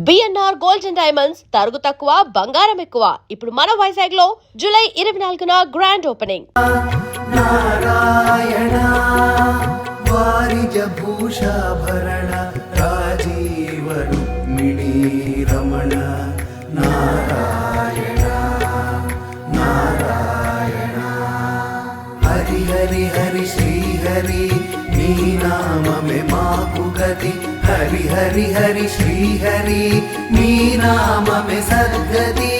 BNR gold and diamonds తరుగు తక్కువ బంగారం ఎక్కువ. ఇప్పుడు మన వైజాగ్ లో జూలై 24న గ్రాండ్ ఓపెనింగ్. నారాయణ వారిజ భూషాభరణ రాజీవ రుక్మిణీ రమణ నారాయణ నారాయణ హరి హరి హరి శ్రీ హరి నీ నామమే మాకు గతి హరి హరి హరి శ్రీ హరి నీ నామమే సద్గతి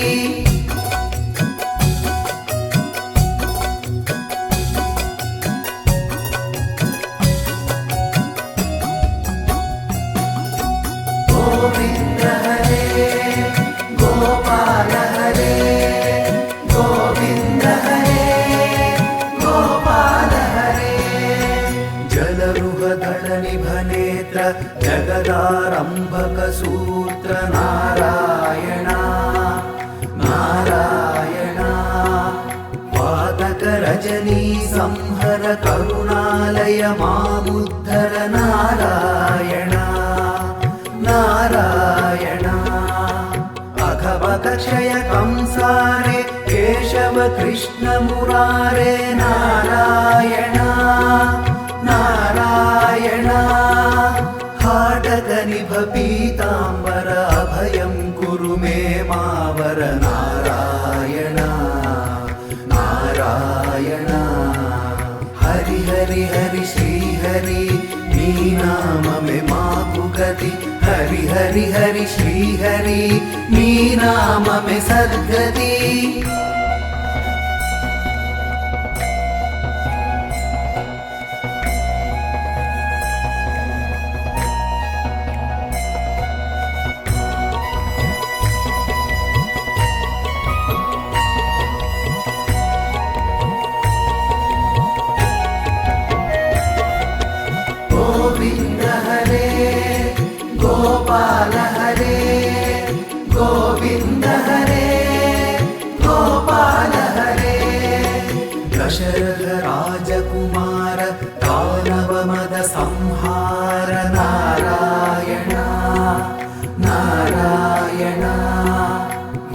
గోవింద హరే గోపాల హరే గోవింద హరే గోపాల హరే జలరుహదళ నిభనేత్ర జగదారంభక సూత్ర నారాయణ నారాయణ పాతక రజనీ సంహర కరుణాలయ మాముద్ధర నారాయణ నారాయణ అఘవక్షయ కంసారే కేశవ కృష్ణ మురారే నారాయణ నారాయణ హాటక నిభ పీతాంబర అభయం కురు మే మావర నారాయణ నారాయణ హరి హరి హరి శ్రీ హరి నీ నామమే మాకు గతి హరి హరి హరి శ్రీ హరి నీ నామమే సద్గతి గోవింద హరే గోపాల హరే గోవింద హరే గోపాల హరే దశరథ రాజకుమార దానవ మద సంహార నారాయణ నారాయణ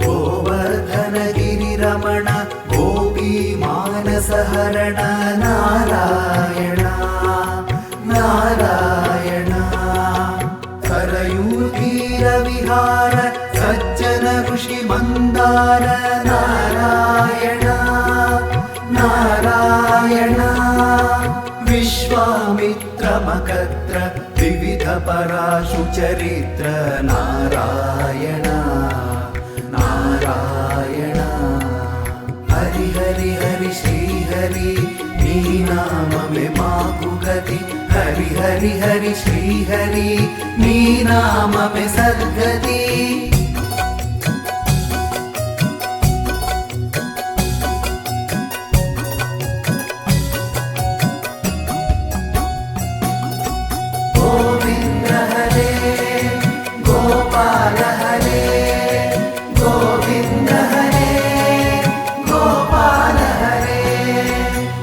గోవర్ధన గిరి రమణ గోపీ మానస హరణ నారాయణ నారాయణ సరయూతీర విహార సజ్జన ఋషి మందార నారాయణ నారాయణ విశ్వామిత్ర మకత్ర వివిధ పరాశు చరిత్ర నారాయణ నారాయణ హరి హరి హరి శ్రీ హరి నీ నామమే మాకు గతి హరి హరి హరి శ్రీ హరి నీ నామమే సద్గతి గోవింద హరే గోపాల హరే గోవింద హరే గోపాల హరే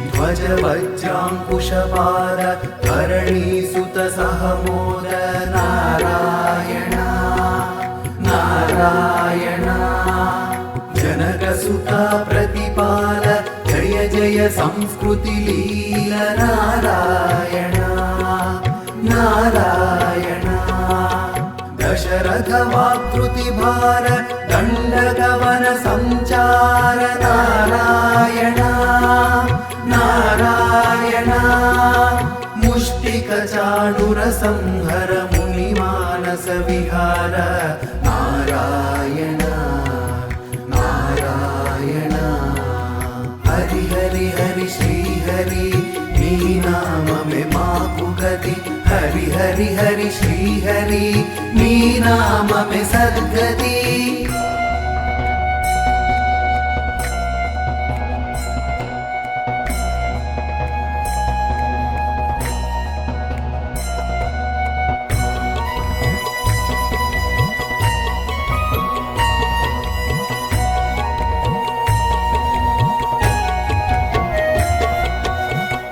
ధ్వజ వజ్రాంకుశపాద ధరణీసుత సహమోద నారాయణ నారాయణ జనకసుత ప్రతిపాల జయ జయ సంస్కృతి లీల నారాయణ నారాయణ దశరథ వాకృతి భార దండగవన సంచార నారాయణ నారాయణ ముష్టిక చాణుర సంహర ముని మానస విహార నారాయణ నారాయణ హరి హరి హరి శ్రీ హరి నీ నామమే మాకు గతి హరి హరి హరి శ్రీ హరి నీ నామమే సద్గతి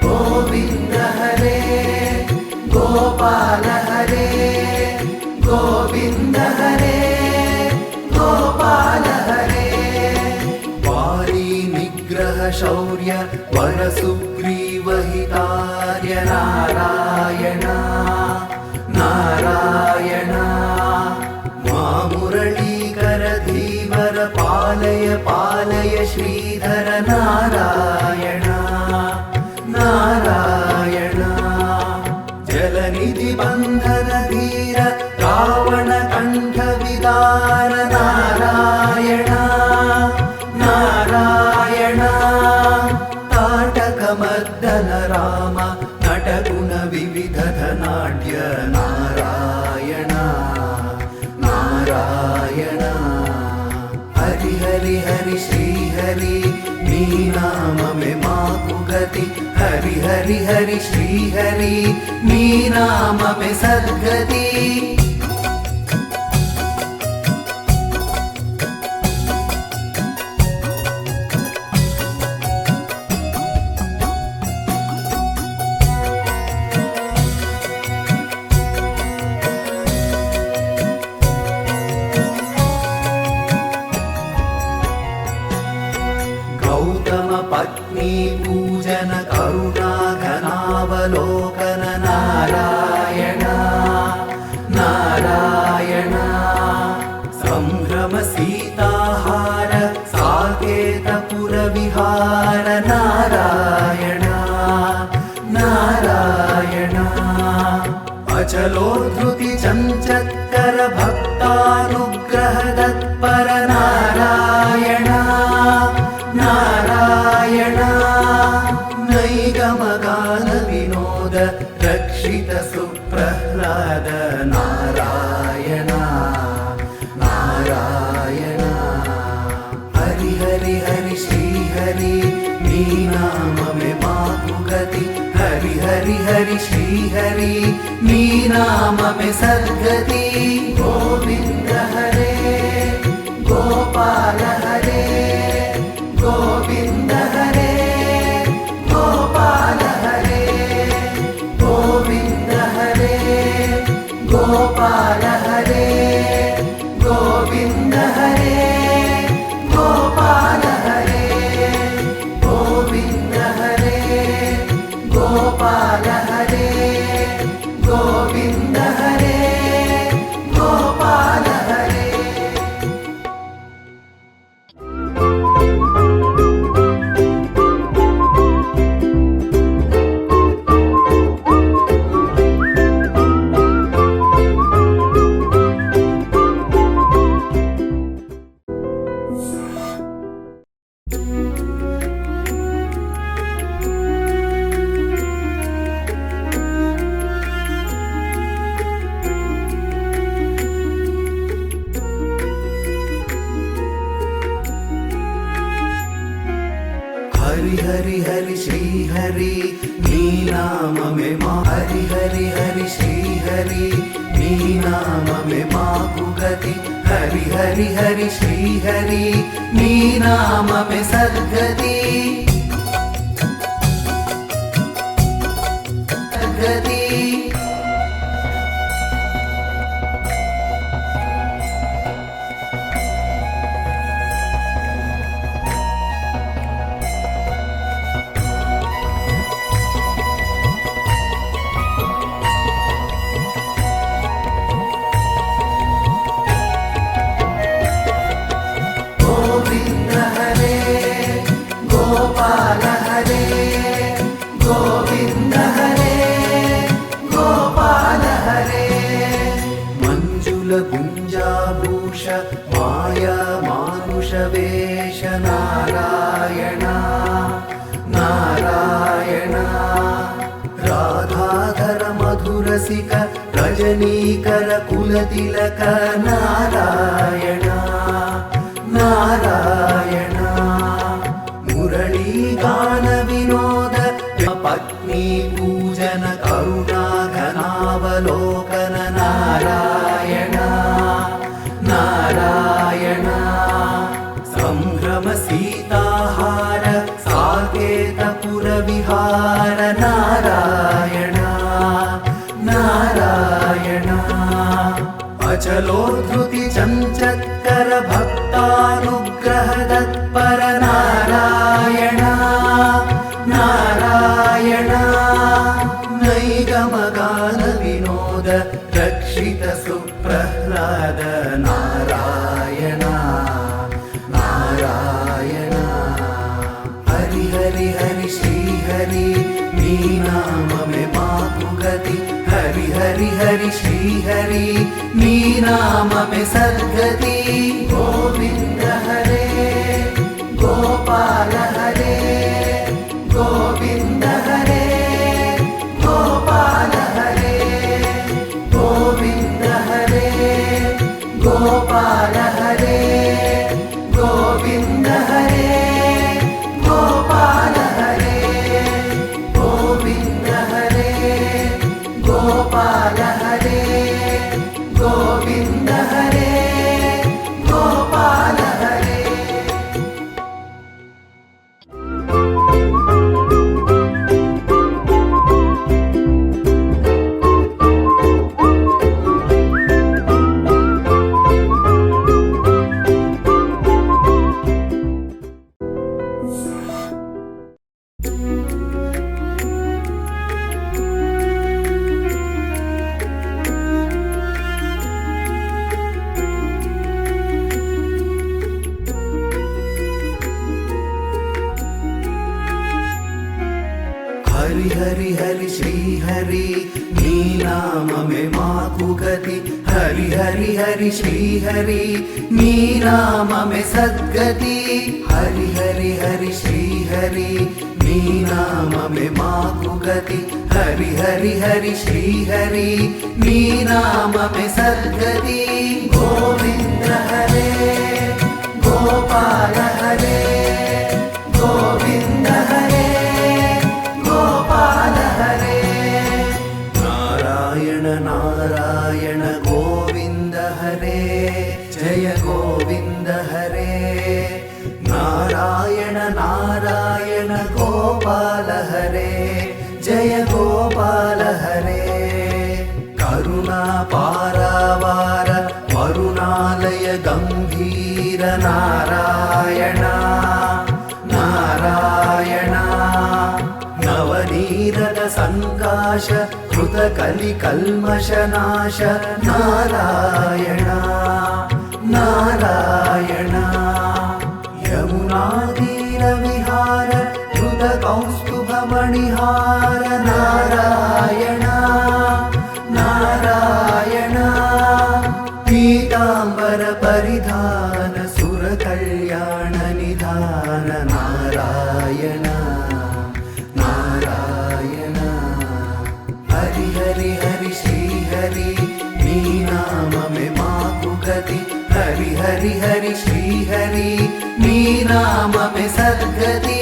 గోవింద హరే గోపాల హరే గోవింద హరే शौर्य वरसुग्रीवहितार्य नारायण नारायण मा मुरलीकर धीवर पालय पालय श्रीधर नारायण नारायण जलनिधि बन्धन धीर रावण कंठ विदार नारायण नारायण ताटक मर्दन राम नटगुण विविध धनाढ्य नारायण नारायण हरि हरि हरि श्री हरि नी नाम में माकु गति हरि हरि हरि श्री हरि नी नाम में सद्गति गौतम पत्नी पूजन करुणा घनावलोकन नारायण नारायण संभ्रम सीताहार साकेत पुर विहार नारायण नारायण अचलोद्धृति चञ्चत्कर भक्तानुग्रह तत्पर नारायण नारायण नैगमगान विनोद रक्षित सुप्रह्लाद नारायण नारायण हरि हरि हरि श्री हरि नी नाम में माकु गति हरि हरि हरि श्री हरि नी नाम में सद्गति गोविंद हरे गोपाल हरे गोविंद हरे गोपाल हरे गोविंद हरे गोपाल हरे गोविंद हरे गोपाल हरे गोविंद हरे गोपाल हरे गोविंद हरे गोपाल हरे हरि हरि हरि श्री हरि नी नाम में मां हरि हरि हरि श्री हरि नी नाम में माकु गति हरि हरि हरि श्री हरि नी नाम में सद्गति सद्गति गोविंद हरे गोपाल हरे गोविंद हरे गोपाल हरे मंजुल गुंजाभूष माया मानुष वेश नारायण नारायण राधाधर मधुरसिक रजनीकर कुलतिलक नारायण नारायण मुरली गान विनोद पत्नी पूजन करुणा घनावलोकन नारायण नारायण संभ्रम सीताहार साकेत पुर विहार नारायण नारायण अचलोद्धृति चञ्चत्कर भक्तानुग्रह तत्पर नारायण नारायण नारायण हरि हरि हरि श्री हरि नी नाम में माकु गति हरि हरि हरि श्री हरि नी नाम में सद्गति गोविंद हरे गोपाल हरे गोविंद हरे गोपाल हरे गोविंद हरे गोपाल हरे गोविंद हरे गोपाल हरे गोविंद हरे गोपाल हरे गोविंद हरे गोपाल हरे हरि हरि हरि श्री हरि नी नाम में माकु गति हरि हरि हरि श्री हरि नी नाम में सद्गति हरि हरि हरि श्री हरि नी नाम में माकु गति हरि हरि हरि श्री हरि नी नाम में सद्गति गोविंद हरे गोपाल हरे गोविंद हरे गोपाल हरे नारायण नारायण गोविंद हरे जय गोविंद हरे नारायण नारायण गोपाल हरे जय गोपाल हरे करुणा पारावार वरुणालय गंभीर नारायण नारायण नवनीरद संकाश कृत कलि कल्मष नाश नारायण नारायण यमुना तीर विहार कृत कौस्तुभ मणिहार नारायण नारायण पीतांबर परिधान सुर कल्याण निधान नारायण नारायण हरि हरि हरि श्री हरि नी नाम में माकु गति हरि हरि हरि श्री हरि नी नाम में सद्गति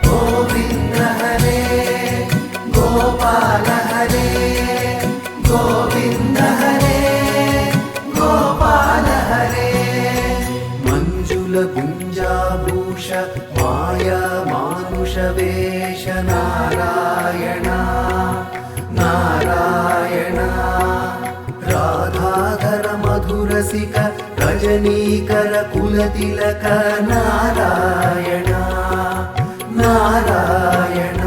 गोविंद हरे गोपाल हरे गोविंद हरे गोपाल हरे मंजुल गुंजाभूष माया मानुष वेश नारायण नारायण राधाधर मधुरसिक रजनीकर कुलतिलक नारायण नारायण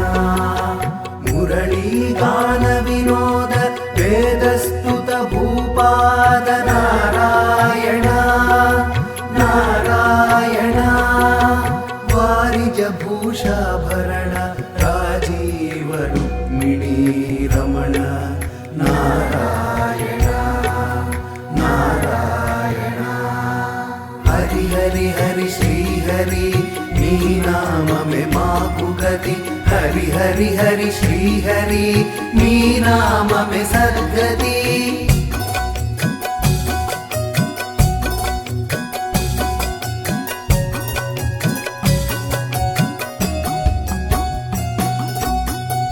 मुरली गान विनोद वेदस्तुत भूपाद नारायण नारायण वारिज भूषाभरण राजीव रुक्मिणी रमण नारायण नारायण हरि हरि हरि श्री हरि नी नाम में माकु गति हरि हरि हरि श्री हरि नी नाम में सद्गति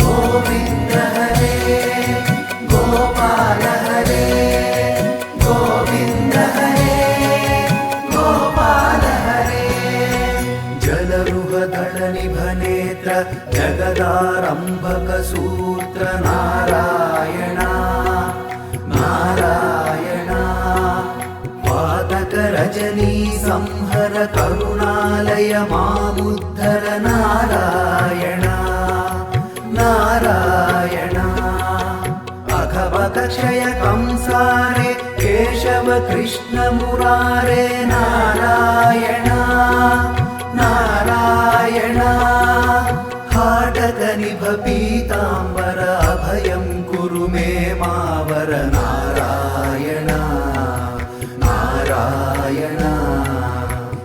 गोविंद हरे गोपाल हरे गोविंद हरे गोपाल हरे जलरुह दल निभ नेत्र जगद वेदारम्भकसूत्र नारायण नारायण पातकरजनी संहर करुणालय मामुद्धर नारायण नारायण अघवकक्षय कंसारे केशव कृष्ण मुरारे नारायण नारायण हाटक निभ पीताम्बर अभयं कुरु मे मावर नारायण नारायण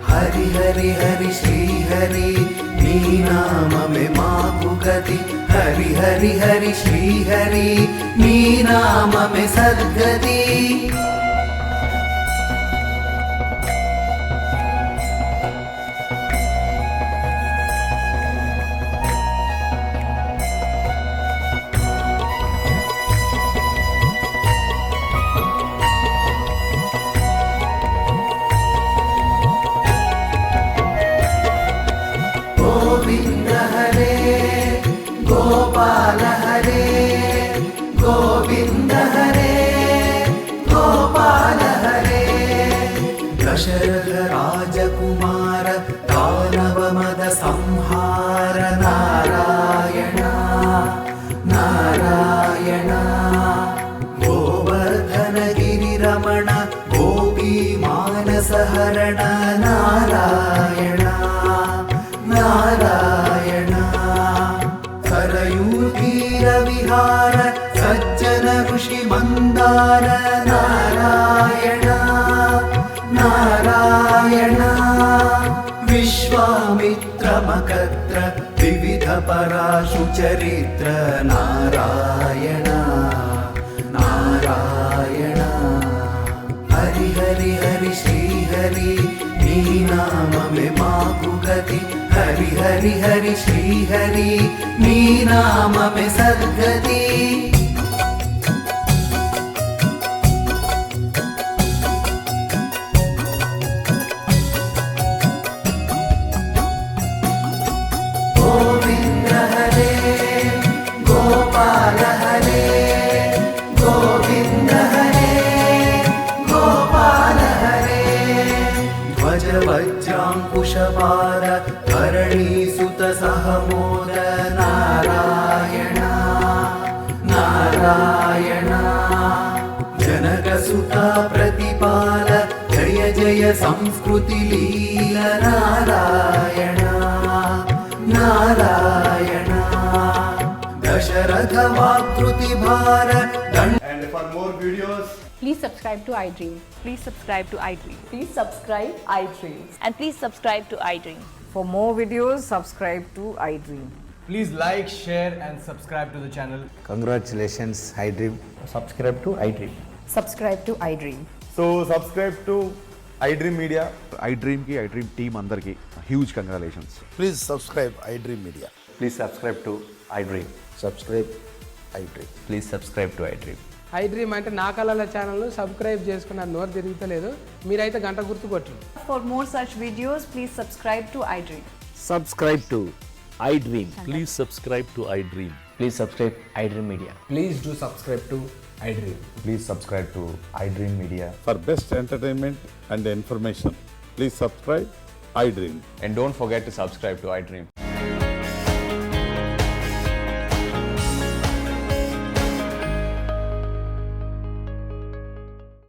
हरि हरि हरि श्री हरि नी नाम में माकु गति हरि हरि हरि श्री हरि नी नाम में सद्गति गोविंद हरे गोपाल हरे गोविंद हरे गोपाल हरे दशरथ राजकुमार दानव मद संहार नारायण नारायण गोवर्धन गिरिरमण गोपी मानस हरण नारायण नारायण सरयूतीर विहार सज्जन ऋषि मंदार नारायण नारायण विश्वामित्र मकत्र विविध पराशु चरित्र नारायण नारायण हरि हरि हरि श्री हरि नी नाम में माकु गति हरि हरि हरि श्री हरि नी नाम में सद्गति गोविंद हरे गोपाल हरे गोविंद हरे गोपाल हरे ध्वज वज्रांकुशपार धरणीसुत सहमोद नारायण नारायण जनकसुता प्रतिपाल जय जय संस्कृति लील नारायण नारायण दशरथ वाकृति भार दंड And for more videos, Please subscribe to iDream. Please subscribe to iDream. Please subscribe iDream. And please subscribe to iDream. For more videos, subscribe to iDream. please like, share and subscribe to the channel. Congratulations, iDream. subscribe to iDream. Subscribe to iDream. So subscribe to iDream Media. iDream की iDream team अंदर की huge congratulations. Please subscribe iDream Media. Please subscribe to iDream. Subscribe iDream. Please subscribe to iDream. iDream అంటే నా కళల ఛానల్ను subscribe చేసుకున్న నోరు తిరుగుతలేదు మీరైతే గంట గుర్తు కొట్టండి. For more such videos, please subscribe to iDream. Subscribe to iDream. Please subscribe to iDream. Please subscribe iDream Media. Please do subscribe to iDream. Please subscribe to iDream Media. For best entertainment and information, please subscribe iDream. And don't forget to subscribe to iDream.